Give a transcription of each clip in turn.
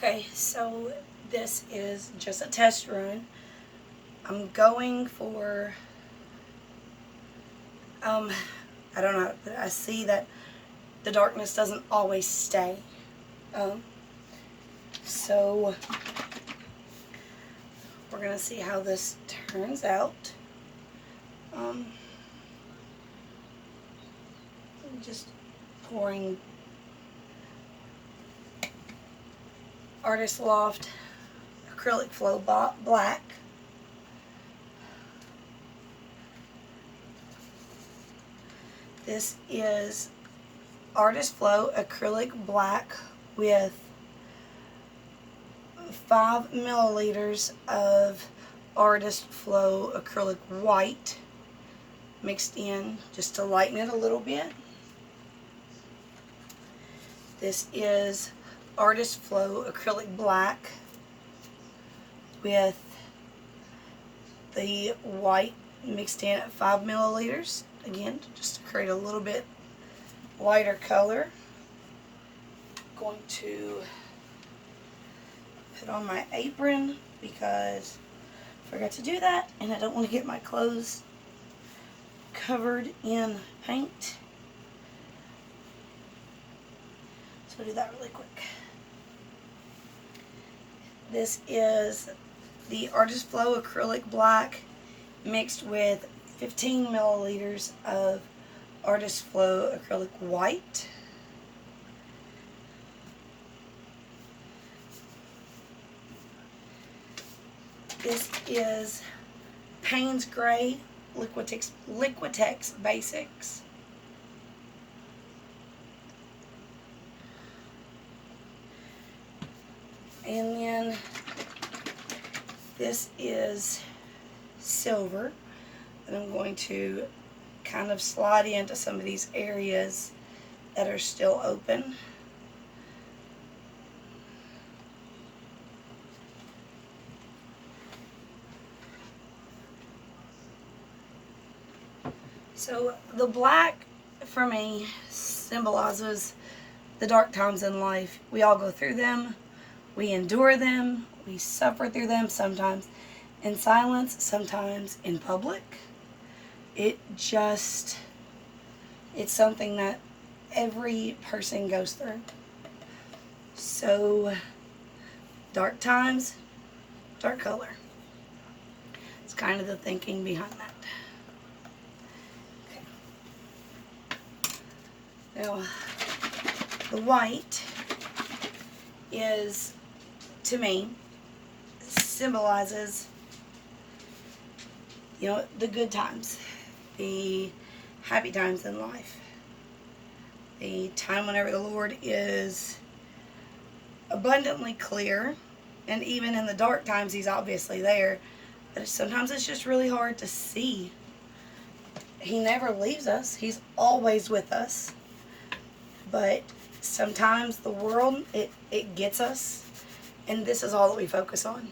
Okay, so this is just a test run. I'm going for, I don't know, but I see that the darkness doesn't always stay. Um, so we're going to see how this turns out. Just pouring Artist Loft Acrylic Flow Black. This is Artist Flow Acrylic Black with 5 milliliters of Artist Flow Acrylic White mixed in just to lighten it a little bit. This is Artist Flow Acrylic Black with the white mixed in at 5 milliliters. Again, just to create a little bit lighter color. I'm going to put on my apron because I forgot to do that and I don't want to get my clothes covered in paint. So I'll do that really quick. This is the Artist Flow Acrylic Black mixed with 15 milliliters of Artist Flow Acrylic White. This is Payne's Gray Liquitex Basics. And then this is silver. And I'm going to kind of slide into some of these areas that are still open. So the black for me symbolizes the dark times in life. We all go through them. We endure them. We suffer through them, sometimes in silence, sometimes in public. It's something that every person goes through. So, dark times, dark color. It's kind of the thinking behind that. Okay. Now, the white is, to me, symbolizes, the good times, the happy times in life, the time whenever the Lord is abundantly clear, and even in the dark times He's obviously there, but sometimes it's just really hard to see. He never leaves us. He's always with us, but sometimes the world, it gets us, and this is all that we focus on.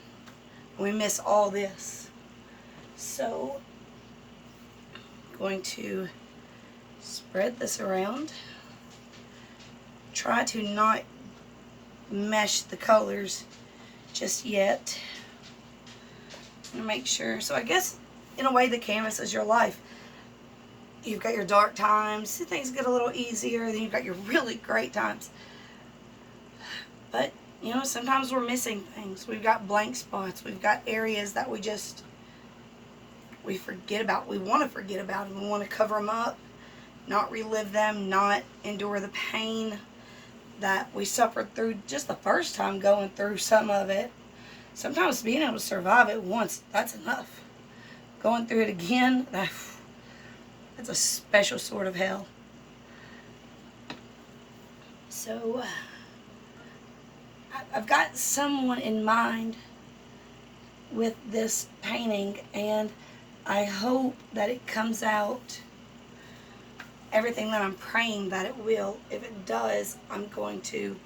We miss all this. So, I'm going to spread this around. Try to not mesh the colors just yet. And make sure. So I guess, in a way, the canvas is your life. You've got your dark times, things get a little easier, then you've got your really great times. But, sometimes we're missing things. We've got blank spots. We've got areas that we forget about. We want to forget about them. We want to cover them up, not relive them, not endure the pain that we suffered through just the first time going through some of it. Sometimes being able to survive it once, that's enough. Going through it again, that's a special sort of hell. So, I've got someone in mind with this painting, and I hope that it comes out everything that I'm praying that it will. If it does, I'm going to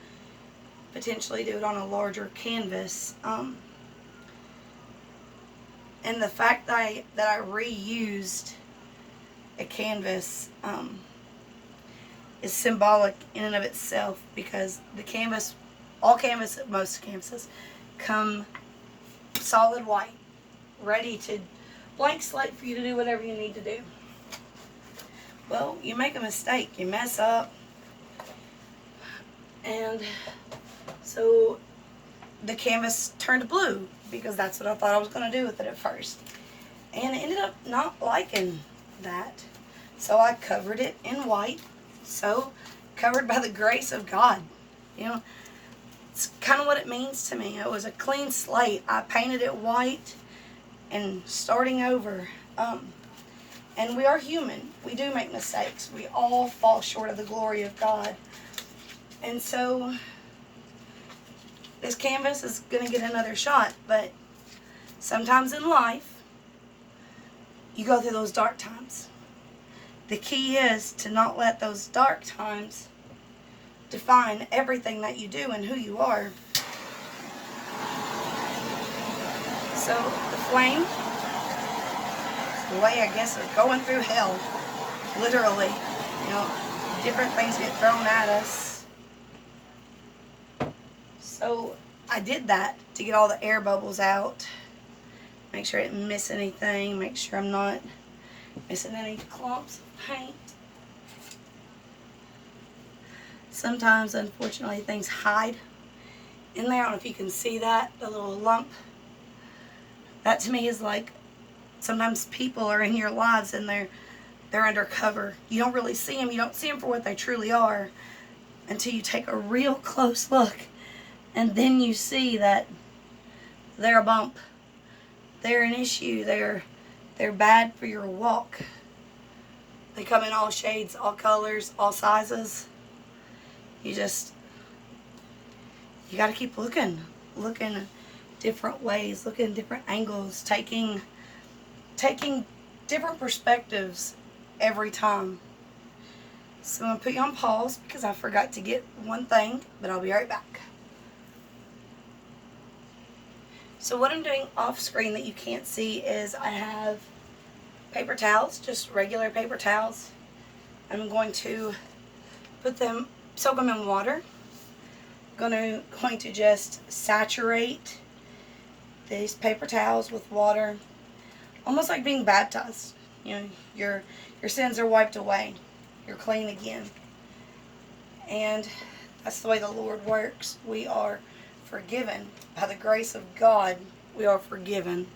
potentially do it on a larger canvas. And the fact that I reused a canvas is symbolic in and of itself, because the canvas most canvases come solid white, ready to blank slate for you to do whatever you need to do. Well, you make a mistake, you mess up, and so the canvas turned blue because that's what I thought I was going to do with it at first. And I ended up not liking that. So I covered it in white. So, covered by the grace of God. You know, it's kind of what it means to me. It was a clean slate. I painted it white and starting over. And we are human. We do make mistakes. We all fall short of the glory of God. And so, this canvas is going to get another shot. But sometimes in life, you go through those dark times. The key is to not let those dark times define everything that you do and who you are. So the flame, the way I guess of going through hell, literally. You know, different things get thrown at us. So I did that to get all the air bubbles out. Make sure I didn't miss anything. Make sure I'm not missing any clumps of paint. Sometimes, unfortunately, things hide in there. I don't know if you can see that, the little lump. That to me is like, sometimes people are in your lives and they're undercover. You don't really see them. You don't see them for what they truly are until you take a real close look. And then you see that they're a bump. They're an issue. They're bad for your walk. They come in all shades, all colors, all sizes. You got to keep looking different ways, looking different angles, taking different perspectives every time. So I'm going to put you on pause because I forgot to get one thing, but I'll be right back. So what I'm doing off screen that you can't see is I have paper towels, just regular paper towels. I'm going to soak them in water. Going to just saturate these paper towels with water, almost like being baptized. You know, your sins are wiped away. You're clean again. And that's the way the Lord works. We are forgiven. By the grace of God, we are forgiven.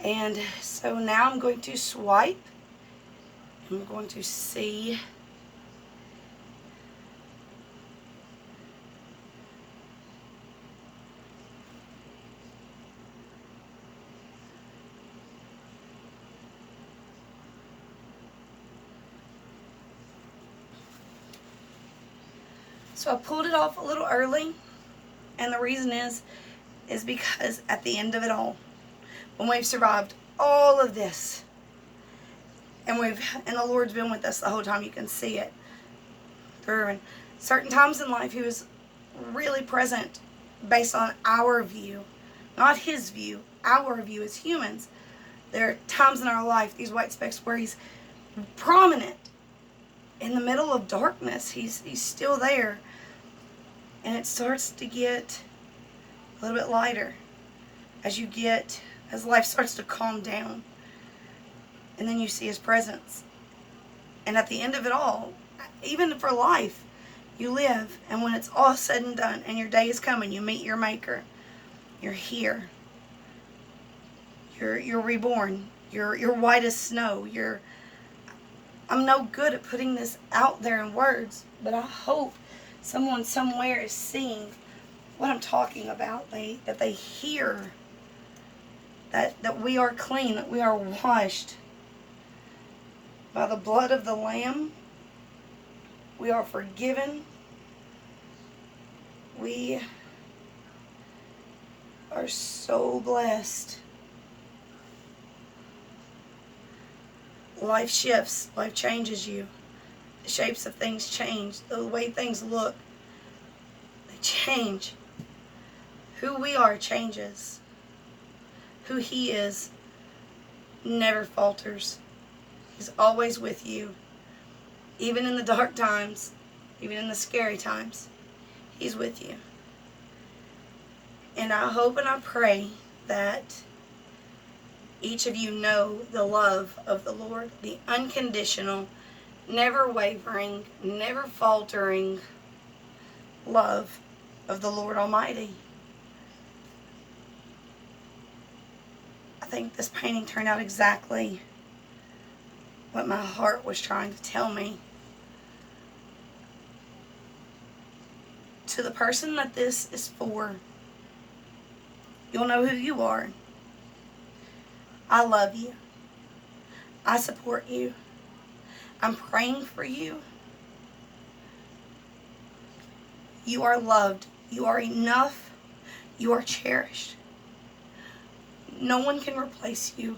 And so now I'm going to swipe. I'm going to see. So I pulled it off a little early. And the reason is because at the end of it all, when we've survived all of this, and the Lord's been with us the whole time, you can see it through. And certain times in life, He was really present based on our view, not His view, our view as humans. There are times in our life, these white specks, where He's prominent in the middle of darkness. He's still there. And it starts to get a little bit lighter as life starts to calm down. And then you see His presence. And at the end of it all, even for life, you live. And when it's all said and done and your day is coming, you meet your Maker. You're here. You're reborn. You're white as snow. I'm no good at putting this out there in words, but I hope someone somewhere is seeing what I'm talking about. That they hear that we are clean, that we are washed by the blood of the Lamb. We are forgiven. We are so blessed. Life shifts. Life changes you. The shapes of things change. The way things look, they change. Who we are changes. Who He is never falters. He's always with you. Even in the dark times, even in the scary times, He's with you. And I hope and I pray that each of you know the love of the Lord, the unconditional, never wavering, never faltering love of the Lord Almighty. I think this painting turned out exactly what my heart was trying to tell me. To the person that this is for, you'll know who you are. I love you. I support you. I'm praying for you. You are loved. You are enough. You are cherished. No one can replace you.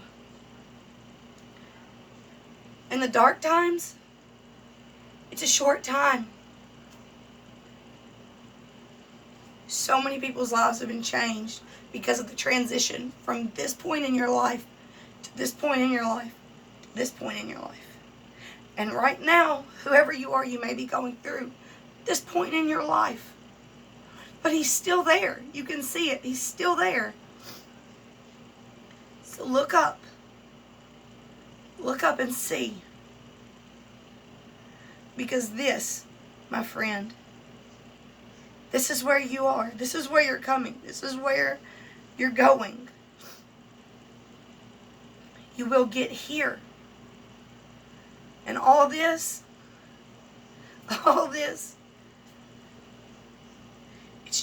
In the dark times, it's a short time. So many people's lives have been changed because of the transition from this point in your life to this point in your life to this point in your life. And right now, whoever you are, you may be going through this point in your life. But He's still there. You can see it. He's still there. So look up. Look up and see. Because this, my friend, this is where you are. This is where you're coming. This is where you're going. You will get here. And all this, it's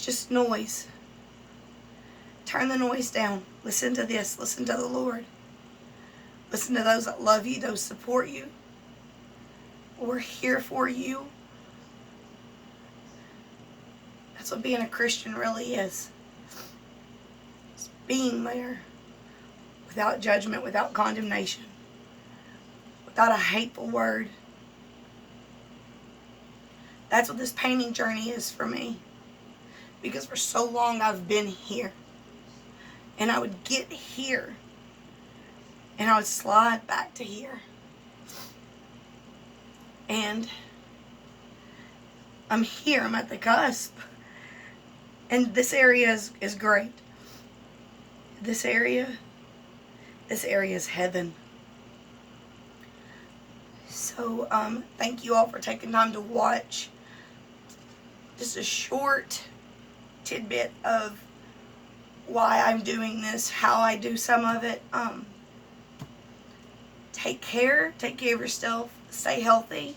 just noise. Turn the noise down. Listen to this. Listen to the Lord. Listen to those that love you, those support you. We're here for you. That's what being a Christian really is. It's being there without judgment, without condemnation, without a hateful word. That's what this painting journey is for me. Because for so long I've been here. And I would get here. And I would slide back to here. And I'm here. I'm at the cusp. And this area is great. This area is heaven. So, thank you all for taking time to watch just a short tidbit of why I'm doing this, how I do some of it. Take care of yourself, stay healthy,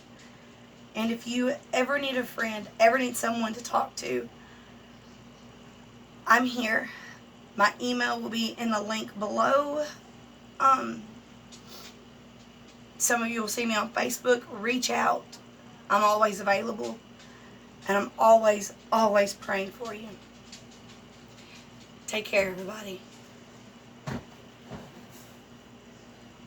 and if you ever need a friend, ever need someone to talk to, I'm here. My email will be in the link below. Some of you will see me on Facebook. Reach out. I'm always available. And I'm always praying for you. Take care, everybody.